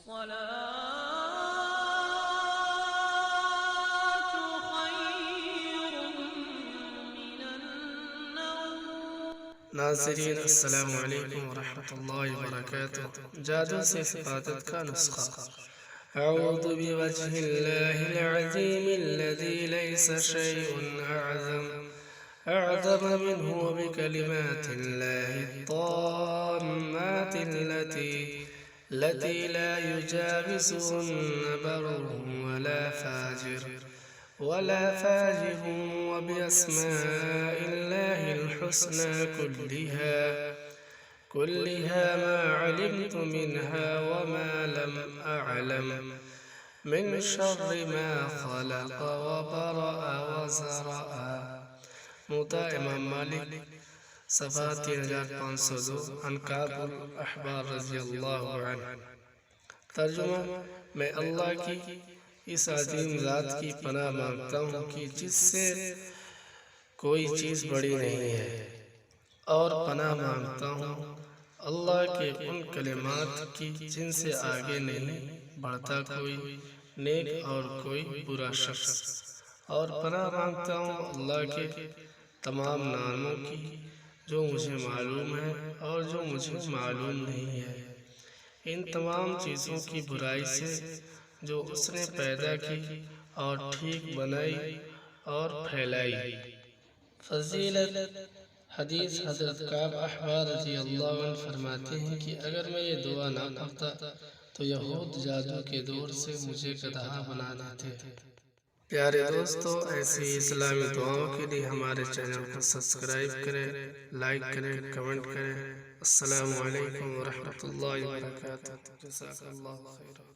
नाज़रीन अस्सलामु अलैकुम वरहमतुल्लाहि वबरकातुह। जादू से हिफाजत का नुस्खा। अऊज़ु बिवज्हिल्लाहिल अज़ीमिल्लज़ी लैसा शैउन अअज़म मिन्हु वबिकलिमातिल्लाहि त्ताम्मातिल्लती ला युजाविज़ुहुन्ना बर्रुन वला फाजिर वबिअस्माइल्लाहिल हुस्ना कुल्लिहा मा अलिमतु मिन्हा वमा लम अअलम मिन शर्रि मा खलक़ वबरअ वज़रअ। मुता इमाम मालिक सफ़ा 3502 अन काबुल-अहबार रज़ियल्लाहु अन्हु। तर्जुमा, मैं अल्लाह की इस अजीम ज़ात की पनाह मांगता हूँ कि जिससे कोई चीज़ बड़ी नहीं है, और पनाह मांगता हूँ अल्लाह के उन कलिमात की जिनसे आगे नहीं बढ़ता कोई नेक और कोई बुरा शख्स, और पनाह मांगता हूँ अल्लाह के तमाम नामों की जो मुझे मालूम है और जो मुझे मालूम नहीं है, इन तमाम चीज़ों की बुराई से जो उसने पैदा की और ठीक बनाई और फैलाई। फजीलत हदीस हज़रत काब अहबार रज़ियल्लाहु अन्हु फरमाते हैं कि अगर मैं ये दुआ ना पढ़ता तो यहूद जादू के दौर से मुझे गदहा बना देते। प्यारे दोस्तों, ऐसी इस्लामी दुआओं के लिए हमारे चैनल को सब्सक्राइब करें, लाइक करें, कमेंट करें। अस्सलामु अलैकुम वरहमतुल्लाहि वबरकातुहू। जज़ाकल्लाहु खैरन।